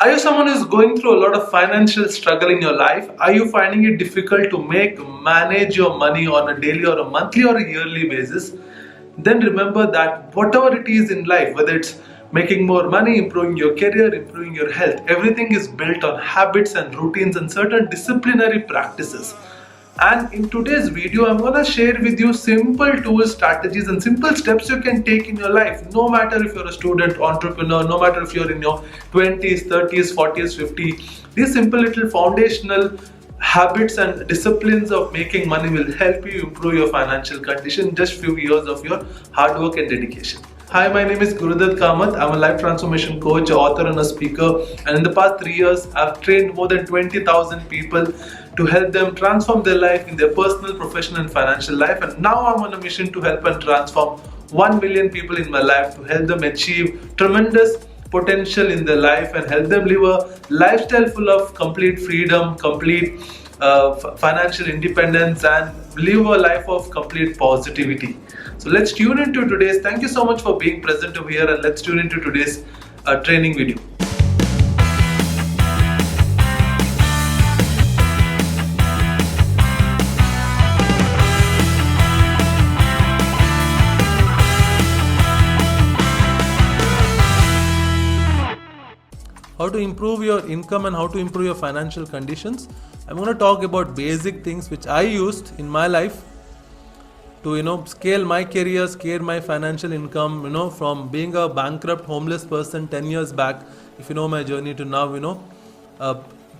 Are you someone who's going through a lot of financial struggle in your life? Are you finding it difficult to manage your money on a daily or a monthly or a yearly basis? Then remember that whatever it is in life, whether it's making more money, improving your career, improving your health, everything is built on habits and routines and certain disciplinary practices. And in today's video, I'm gonna share with you simple tools, strategies, and simple steps you can take in your life. No matter if you're a student, entrepreneur, no matter if you're in your 20s, 30s, 40s, 50s, these simple little foundational habits and disciplines of making money will help you improve your financial condition in just few years of your hard work and dedication. Hi, my name is Gurudath Kamath. I'm a life transformation coach, author, and a speaker. And in the past 3 years, I've trained more than 20,000 people to help them transform their life in their personal, professional, and financial life. And now I'm on a mission to help and transform 1 million people in my life, to help them achieve tremendous potential in their life and help them live a lifestyle full of complete freedom, complete financial independence, and live a life of complete positivity. So let's tune into today's. Thank you so much for being present over here, and let's tune into today's training video. How to improve your income and how to improve your financial conditions. I'm going to talk about basic things which I used in my life to scale my career, scale my financial income, from being a bankrupt homeless person 10 years back, if you know my journey, to now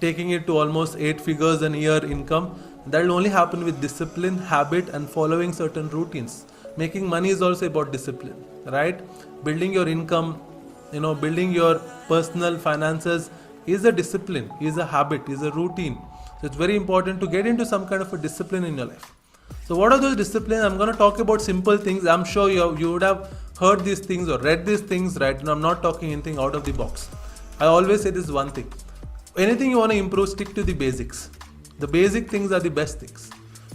taking it to almost 8 figures a year income. That will only happen with discipline, habit, and following certain routines. Making money is also about discipline, right? Building your income, building your personal finances is a discipline, is a habit, is a routine. So it's very important to get into some kind of a discipline in your life. So what are those disciplines? I'm going to talk about simple things. I'm sure you would have heard these things or read these things, right? And I'm not talking anything out of the box. I always say this one thing. Anything you want to improve, stick to the basics. The basic things are the best things.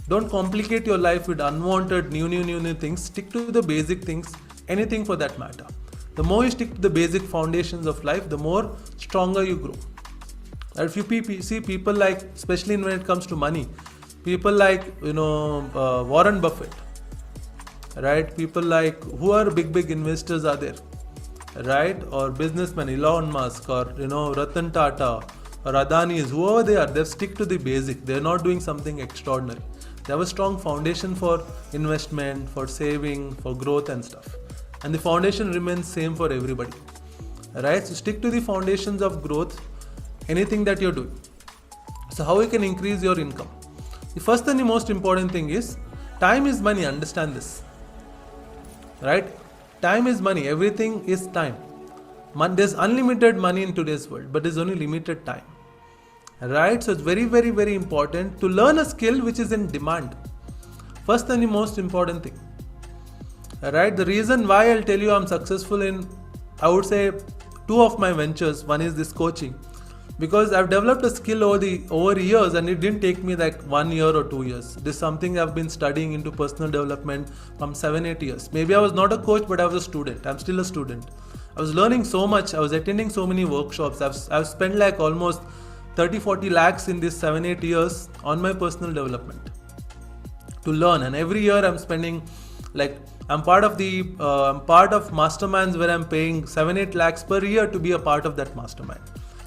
Don't complicate your life with unwanted new things. Stick to the basic things, anything for that matter. The more you stick to the basic foundations of life, the more stronger you grow. And if you see people like, especially when it comes to money, people like Warren Buffett, right? People like, who are big investors are there, right? Or businessmen, Elon Musk, or Ratan Tata, or Adani's, whoever they are, they stick to the basic. They're not doing something extraordinary. They have a strong foundation for investment, for saving, for growth and stuff. And the foundation remains same for everybody, right? So stick to the foundations of growth, anything that you're doing. So how you can increase your income? The first and the most important thing is, time is money. Understand this, right? Time is money. Everything is time. There's unlimited money in today's world, but there's only limited time, right? So it's very important to learn a skill which is in demand. First and the most important thing. Right, the reason why I'll tell you I'm successful in, I would say, 2 of my ventures. One is this coaching, because I've developed a skill over years, and it didn't take me like 1 year or 2 years. This is something I've been studying into personal development from 7-8 years. Maybe I was not a coach, but I was a student. I'm still a student. I was learning so much. I was attending so many workshops. I've spent like almost 30-40 lakhs in these 7-8 years on my personal development to learn. And every year I'm spending, like, I'm part of masterminds where I'm paying 7-8 lakhs per year to be a part of that mastermind.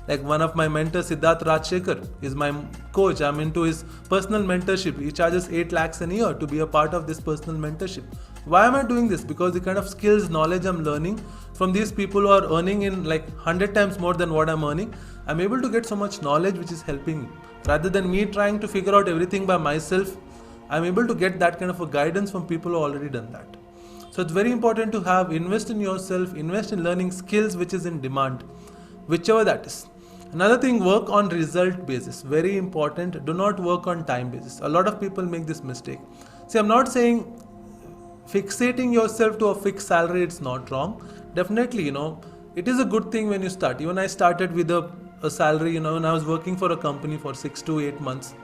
Like one of my mentors, Siddhart Rajshekhar, is my coach. I'm into his personal mentorship. He charges 8 lakhs a year to be a part of this personal mentorship. Why am I doing this? Because the kind of skills, knowledge I'm learning from these people who are earning in like 100 times more than what I'm earning, I'm able to get so much knowledge which is helping me. Rather than me trying to figure out everything by myself, I'm able to get that kind of a guidance from people who already done that. So it's very important to invest in yourself, invest in learning skills which is in demand, whichever that is. Another thing, work on result basis. Very important. Do not work on time basis. A lot of people make this mistake. See, I'm not saying fixating yourself to a fixed salary, it's not wrong. Definitely, it is a good thing when you start. Even I started with a salary, when I was working for a company for 6 to 8 months.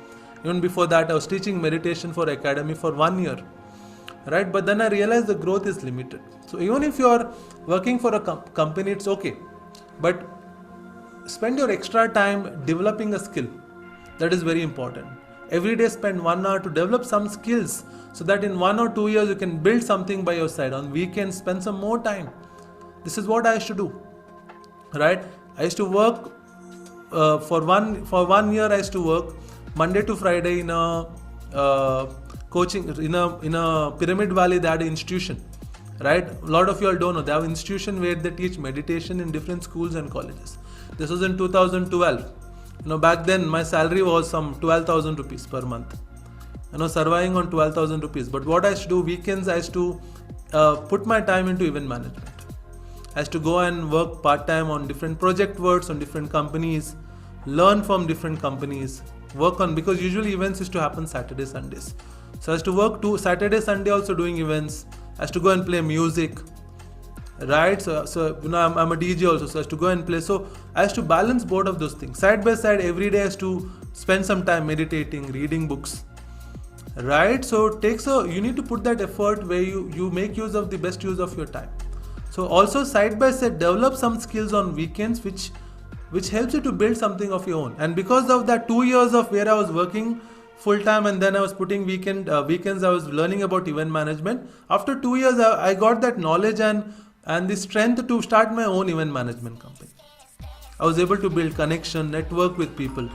Even before that, I was teaching meditation for academy for 1 year. Right? But then I realized the growth is limited. So even if you are working for a company, it's okay. But spend your extra time developing a skill. That is very important. Every day spend 1 hour to develop some skills so that in 1 or 2 years you can build something by your side. On weekends, spend some more time. This is what I used to do, right? I used to work for one year. I used to work Monday to Friday in a coaching in a Pyramid Valley. They had an institution, right? A lot of you all don't know. They have an institution where they teach meditation in different schools and colleges. This was in 2012. Back then my salary was some 12,000 rupees per month. Surviving on 12,000 rupees. But what I used to do, weekends I used to put my time into event management. I used to go and work part-time on different project works on different companies, learn from different companies, work on, because usually events used to happen Saturday, Sundays. So I used to work Saturday, Sunday also doing events. I used to go and play music. Right, so I'm a DJ also, so I used to go and play. So I used to balance both of those things side by side. Every day I used to spend some time meditating, reading books. Right, so you need to put that effort where you make use of the best use of your time. So also side by side develop some skills on weekends which helps you to build something of your own. And because of that 2 years of where I was working full time and then I was putting weekends, I was learning about event management. After 2 years I got that knowledge and the strength to start my own event management company. I was able to build connection, network with people,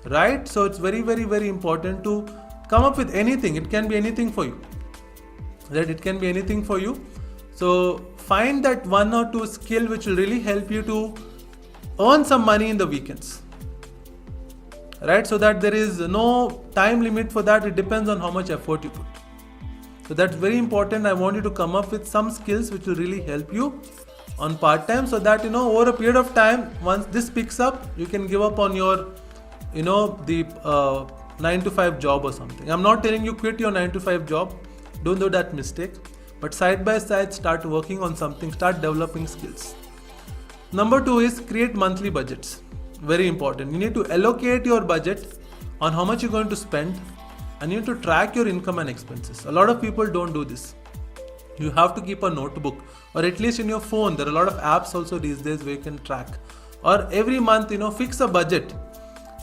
right? So it's very, very, very important to come up with anything. It can be anything for you, right? It can be anything for you. So find that 1 or 2 skill which will really help you to earn some money in the weekends, right? So that there is no time limit for that. It depends on how much effort you put. So that's very important. I want you to come up with some skills which will really help you on part-time so that, over a period of time, once this picks up, you can give up on your, the 9-to-5 job or something. I'm not telling you quit your 9-to-5 job. Don't do that mistake. But side by side, start working on something, start developing skills. Number 2 is create monthly budgets. Very important. You need to allocate your budget on how much you're going to spend. And you need to track your income and expenses. A lot of people don't do this. You have to keep a notebook, or at least in your phone. There are a lot of apps also these days where you can track. Or every month, fix a budget.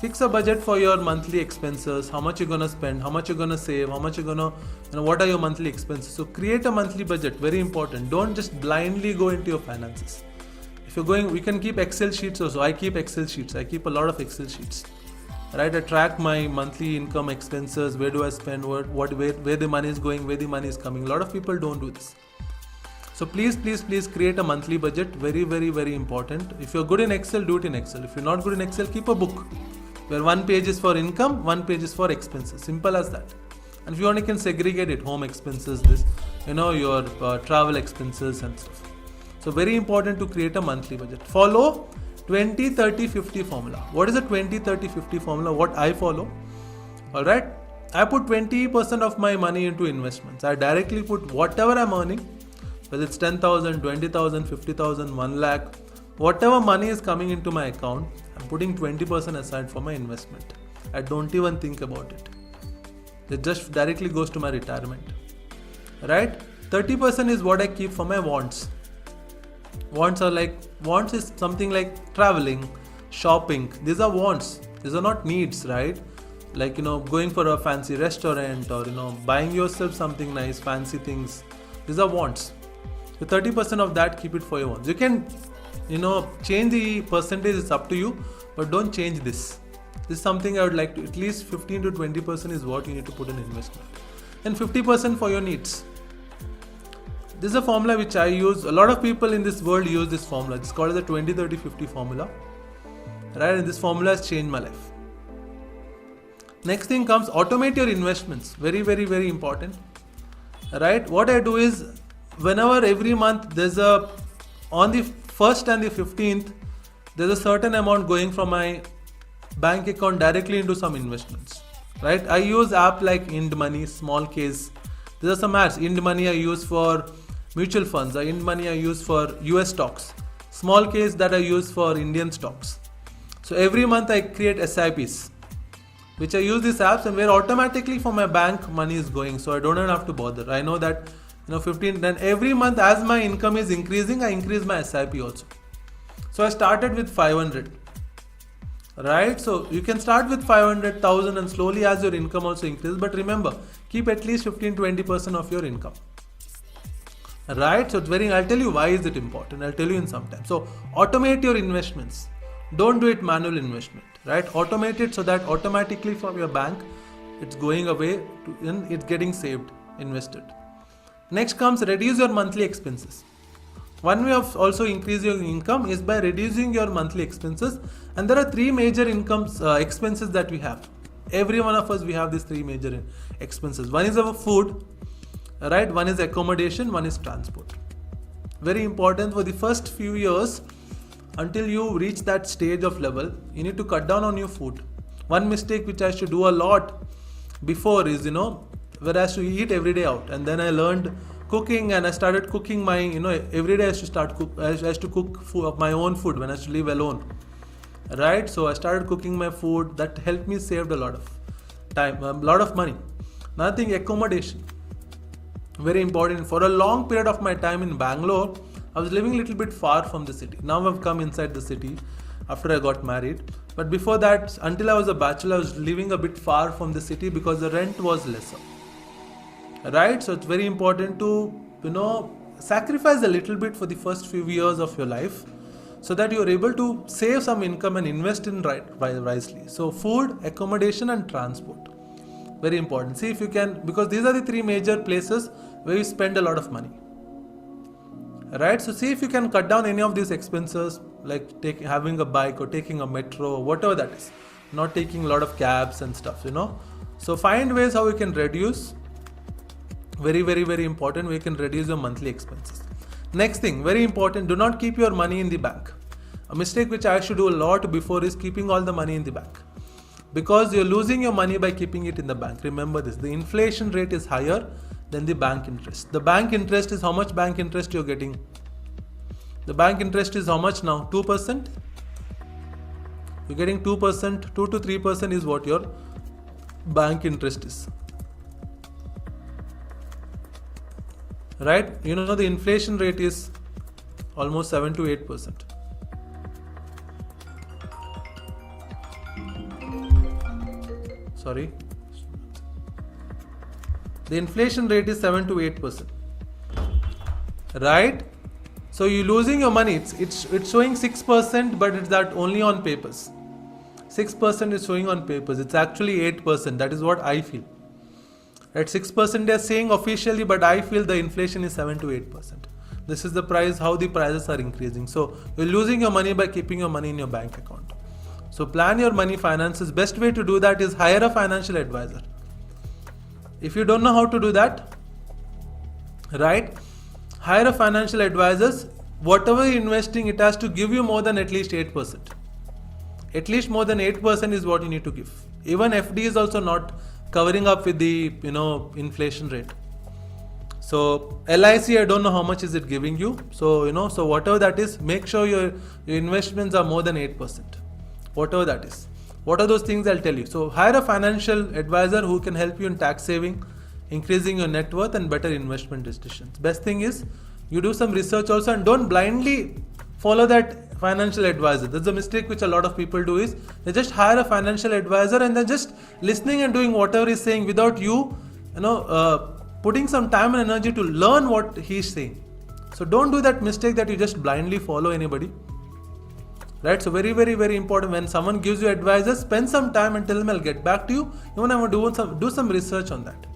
Fix a budget for your monthly expenses. How much you're gonna spend, how much you're gonna save, how much you're gonna, what are your monthly expenses. So create a monthly budget. Very important. Don't just blindly go into your finances. If you're going, we can keep Excel sheets also. I keep Excel sheets. I keep a lot of Excel sheets. Right, I track my monthly income, expenses, where do I spend, where the money is going, where the money is coming. A lot of people don't do this. So please create a monthly budget. Very, very, very important. If you're good in Excel, do it in Excel. If you're not good in Excel, keep a book where 1 page is for income, 1 page is for expenses. Simple as that. And if you want, you can segregate it. Home expenses, your travel expenses and stuff. So very important to create a monthly budget. Follow 20-30-50 formula. What is a 20-30-50 formula? What I follow. Alright. I put 20% of my money into investments. I directly put whatever I'm earning, whether it's 10,000, 20,000, 50,000, 1 lakh, whatever money is coming into my account, I'm putting 20% aside for my investment. I don't even think about it. It just directly goes to my retirement. Right? 30% is what I keep for my wants. Wants is something like traveling, shopping. These are wants. These are not needs, right? Like, going for a fancy restaurant or, buying yourself something nice, fancy things. These are wants. So 30% of that, keep it for your wants. You can, change the percentage, it's up to you, but don't change this. This is something I would like to, at least 15 to 20% is what you need to put in investment. And 50% for your needs. This is a formula which I use. A lot of people in this world use this formula. It's called the 20-30-50 formula. Right? And this formula has changed my life. Next thing comes, automate your investments. Very, very, very important. Right? What I do is, whenever every month there's on the 1st and the 15th, there's a certain amount going from my bank account directly into some investments. Right? I use app like Ind Money, Small Case. There are some apps. Ind Money I use for mutual funds. Ind Money I use for US stocks. Small Case that I use for Indian stocks. So every month I create SIPs, which I use these apps and where automatically for my bank money is going. So I don't even have to bother. I know that 15, then every month as my income is increasing, I increase my SIP also. So I started with 500. right? So you can start with 500,000 and slowly as your income also increases. But remember, keep at least 15-20% of your income. Right? So it's very, I'll tell you why is it important. I'll tell you in some time. So automate your investments. Don't do it manual investment, right? Automate it so that automatically from your bank, it's going away and it's getting saved, invested. Next comes reduce your monthly expenses. One way of also increasing your income is by reducing your monthly expenses. And there are three major expenses that we have. Every one of us, we have these three major expenses. One is our food, right? One is accommodation, one is transport. Very important for the first few years until you reach that stage of level, you need to cut down on your food. One mistake which I used to do a lot before is, where I used to eat every day out. And then I learned cooking and I started cooking my, every day I used to I used to cook my own food when I used to live alone. Right? So I started cooking my food. That helped me save a lot of time, a lot of money. Another thing, accommodation. Very important. For a long period of my time in Bangalore, I was living a little bit far from the city. Now I've come inside the city after I got married. But before that, until I was a bachelor, I was living a bit far from the city because the rent was lesser. Right? So it's very important to, sacrifice a little bit for the first few years of your life so that you're able to save some income and invest in wisely. So food, accommodation and transport. Very important. See if you can, because these are the three major places where you spend a lot of money. Right? So see if you can cut down any of these expenses, like having a bike or taking a metro, whatever that is. Not taking a lot of cabs and stuff, So find ways how you can reduce. Very, very, very important. We can reduce your monthly expenses. Next thing, very important, do not keep your money in the bank. A mistake which I should do a lot before is keeping all the money in the bank. Because you're losing your money by keeping it in the bank. Remember this, the inflation rate is higher than the bank interest. The bank interest is how much bank interest you're getting. The bank interest is how much now? 2%? You're getting 2%, 2 to 3% is what your bank interest is. Right? The inflation rate is almost 7 to 8%. Sorry. The inflation rate is 7 to 8%. Right? So you're losing your money. It's showing 6%, but it's that only on papers. 6% is showing on papers. It's actually 8%. That is what I feel. At 6% they are saying officially, but I feel the inflation is 7 to 8%. This is the price, how the prices are increasing. So you're losing your money by keeping your money in your bank account. So plan your money finances. Best way to do that is hire a financial advisor. If you don't know how to do that, right? Hire a financial advisor. Whatever you're investing, it has to give you more than at least 8%. At least more than 8% is what you need to give. Even FD is also not covering up with the inflation rate. So LIC, I don't know how much is it giving you. So so whatever that is, make sure your investments are more than 8%. Whatever that is. What are those things? I'll tell you. So hire a financial advisor who can help you in tax saving, increasing your net worth and better investment decisions. Best thing is you do some research also and don't blindly follow that financial advisor. That's a mistake which a lot of people do is they just hire a financial advisor and they're just listening and doing whatever he's saying without you putting some time and energy to learn what he's saying. So don't do that mistake that you just blindly follow anybody. Right? So very, very, very important. When someone gives you advice, spend some time and tell them I'll get back to you. Even I want to do some research on that.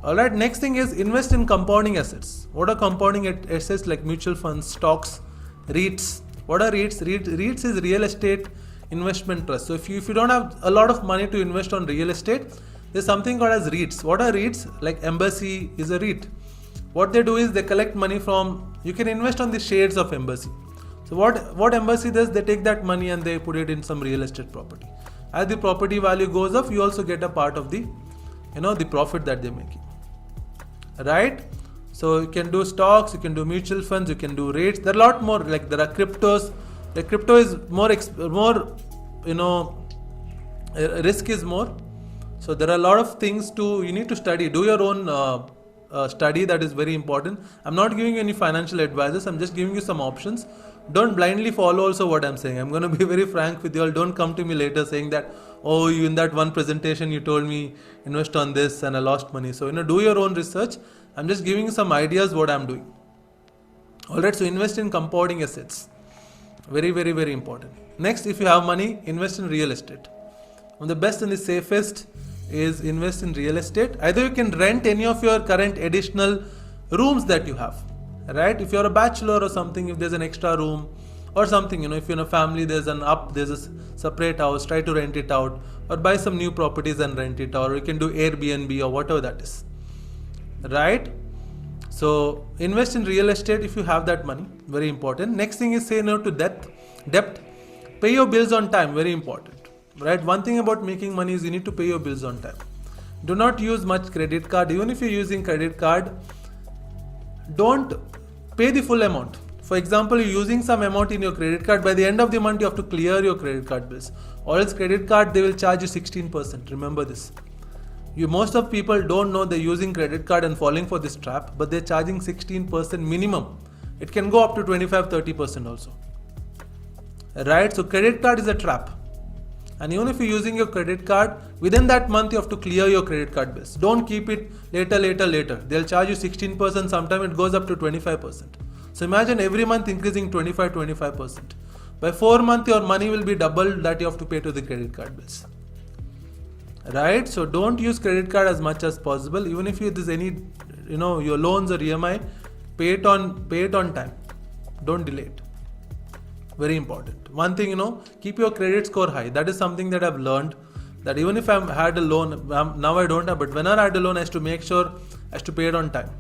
Alright, next thing is invest in compounding assets. What are compounding assets? Like mutual funds, stocks, REITs. What are REITs? REITs is real estate investment trust. So if you don't have a lot of money to invest on real estate, there's something called as REITs. What are REITs? Like Embassy is a REIT. What they do is they collect money from, you can invest on the shares of Embassy. So what Embassy does, they take that money and they put it in some real estate property. As the property value goes up, you also get a part of the, the profit that they're making. Right? So you can do stocks, you can do mutual funds, you can do REITs. There are a lot more, like there are cryptos. The crypto is more, risk is more. So there are a lot of things you need to study. Do your own study, that is very important. I'm not giving you any financial advice. I'm just giving you some options don't blindly follow also what I'm saying. I'm going to be very frank with you all. Don't come to me later saying that, oh, you in that one presentation you told me invest on this and I lost money. So, do your own research. I'm just giving you some ideas what I'm doing. Alright, so invest in compounding assets. Very, very, very important. Next, if you have money, invest in real estate. One of the best and the safest is invest in real estate. Either you can rent any of your current additional rooms that you have. Right? If you're a bachelor or something, if there's an extra room or something, if you're in a family, there's a separate house, try to rent it out or buy some new properties and rent it out, or you can do Airbnb or whatever that is. Right? So invest in real estate if you have that money. Very important. Next thing is say no to debt. Pay your bills on time. Very important. Right? One thing about making money is you need to pay your bills on time. Do not use much credit card. Even if you're using credit card, don't pay the full amount. For example, you're using some amount in your credit card. By the end of the month, you have to clear your credit card bills. Or else credit card, they will charge you 16%. Remember this. Most of people don't know they're using credit card and falling for this trap, but they're charging 16% minimum. It can go up to 25-30% also. Right? So credit card is a trap. And even if you're using your credit card, within that month you have to clear your credit card bills. Don't keep it later. They'll charge you 16%, sometimes it goes up to 25%. So imagine every month increasing 25%. By 4 months your money will be double that you have to pay to the credit card bills. Right? So don't use credit card as much as possible. Even if there's any, your loans or EMI, pay it on time. Don't delay it. Very important. One thing, keep your credit score high. That is something that I've learned, that even if I've had a loan, now I don't have, but whenever I had a loan, I have to make sure I have to pay it on time.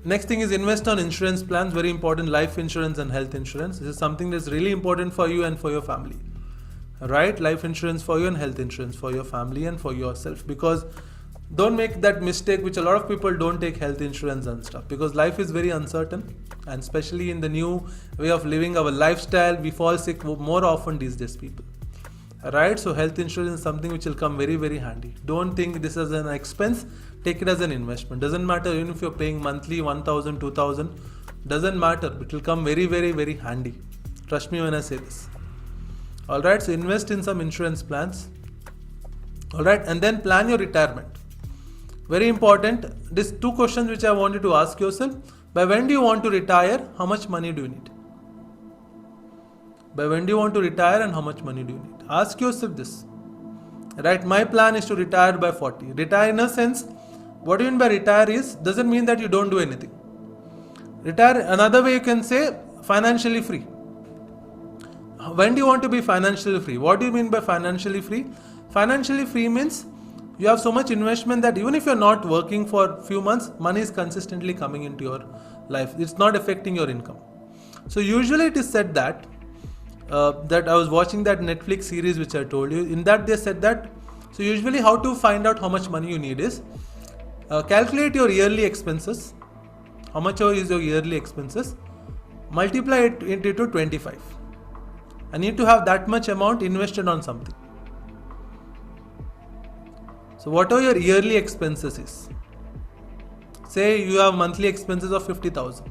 Next thing is invest on insurance plans. Very important. Life insurance and health insurance. This is something that's really important for you and for your family. Right? Life insurance for you and health insurance for your family and for yourself. Because don't make that mistake, which a lot of people don't take health insurance and stuff, because life is very uncertain, and especially in the new way of living our lifestyle, we fall sick more often these days, people. Right? So health insurance is something which will come very, very handy. Don't think this as an expense, take it as an investment. Doesn't matter even if you're paying monthly 1,000, 2,000, doesn't matter. It will come very, very, very handy. Trust me when I say this. Alright, so invest in some insurance plans. Alright, and then plan your retirement. Very important. These 2 questions which I wanted to ask yourself. By when do you want to retire? How much money do you need? By when do you want to retire and how much money do you need? Ask yourself this. Right? My plan is to retire by 40. Retire in a sense, what do you mean by retire doesn't mean that you don't do anything. Retire, another way you can say, financially free. When do you want to be financially free? What do you mean by financially free? Financially free means you have so much investment that even if you're not working for a few months, money is consistently coming into your life. It's not affecting your income. So usually it is said that I was watching that Netflix series which I told you. In that they said that, so usually how to find out how much money you need is, calculate your yearly expenses. How much is your yearly expenses? Multiply it into 25. I need to have that much amount invested on something. So whatever your yearly expenses is, say you have monthly expenses of 50,000.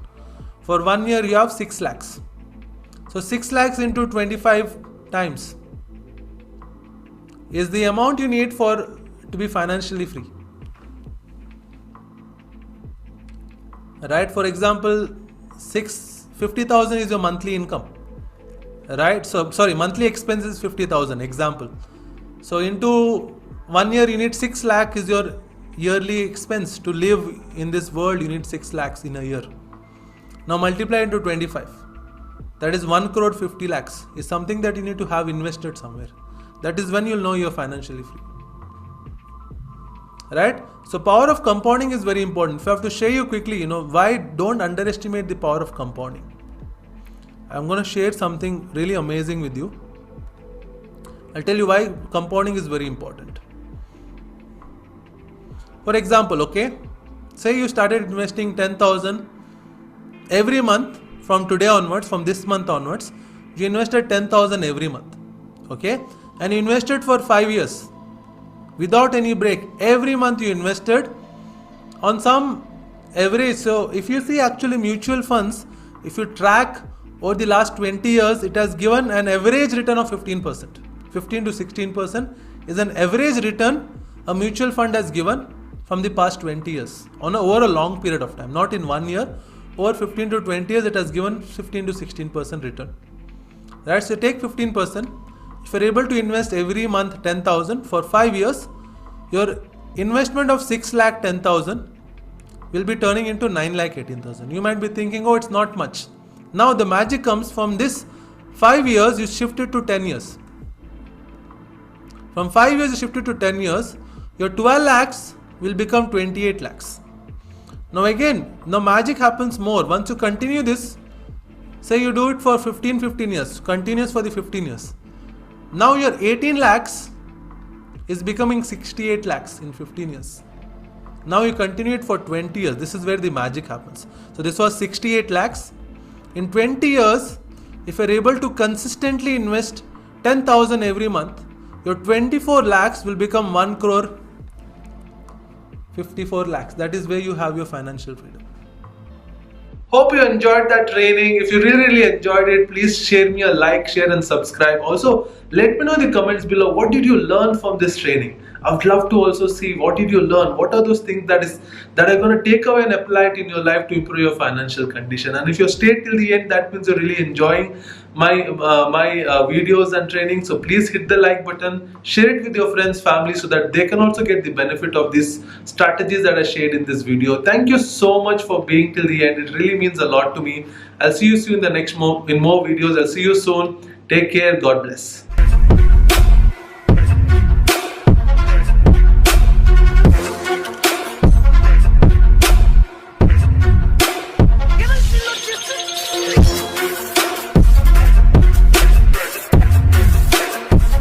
For 1 year you have 6 lakhs. So 6 lakhs into 25 times is the amount you need to be financially free. Right? For example, 50,000 is your monthly income. Right? So monthly expense is 50,000, example. So into 1 year you need 6 lakh is your yearly expense. To live in this world you need 6 lakhs in a year. Now multiply into 25. That is 1 crore 50 lakhs is something that you need to have invested somewhere. That is when you'll know you're financially free. Right? So power of compounding is very important. If I have to share you quickly, why don't underestimate the power of compounding. I'm going to share something really amazing with you. I'll tell you why compounding is very important. For example, okay, say you started investing 10,000 every month from today onwards, from this month onwards, you invested 10,000 every month, okay, and you invested for 5 years without any break. Every month you invested on some average. So if you see actually mutual funds, if you track over the last 20 years, it has given an average return of 15%. 15 to 16% is an average return a mutual fund has given from the past 20 years over a long period of time, not in 1 year. Over 15 to 20 years, it has given 15 to 16% return. That's so take 15%. If you're able to invest every month 10,000 for 5 years, your investment of 6 lakh 10,000 will be turning into 9 lakh 18,000. You might be thinking, oh, it's not much. Now the magic comes from this 5 years, you shift it to 10 years. From 5 years, you shift it to 10 years, your 12 lakhs will become 28 lakhs. Now again, the magic happens more. Once you continue this, say you do it for 15 years, continuous for the 15 years. Now your 18 lakhs is becoming 68 lakhs in 15 years. Now you continue it for 20 years. This is where the magic happens. So this was 68 lakhs. In 20 years, if you're able to consistently invest 10,000 every month, your 24 lakhs will become 1 crore 54 lakhs. That is where you have your financial freedom. Hope you enjoyed that training. If you really enjoyed it, please share me a like, share and subscribe. Also, let me know in the comments below, what did you learn from this training? I would love to also see what did you learn, what are those things that are going to take away and apply it in your life to improve your financial condition. And if you stayed till the end, that means you're really enjoying my videos and training. So please hit the like button, share it with your friends, family, so that they can also get the benefit of these strategies that I shared in this video. Thank you so much for being till the end. It really means a lot to me. I'll see you soon in the next more videos. I'll see you soon. Take care. God bless.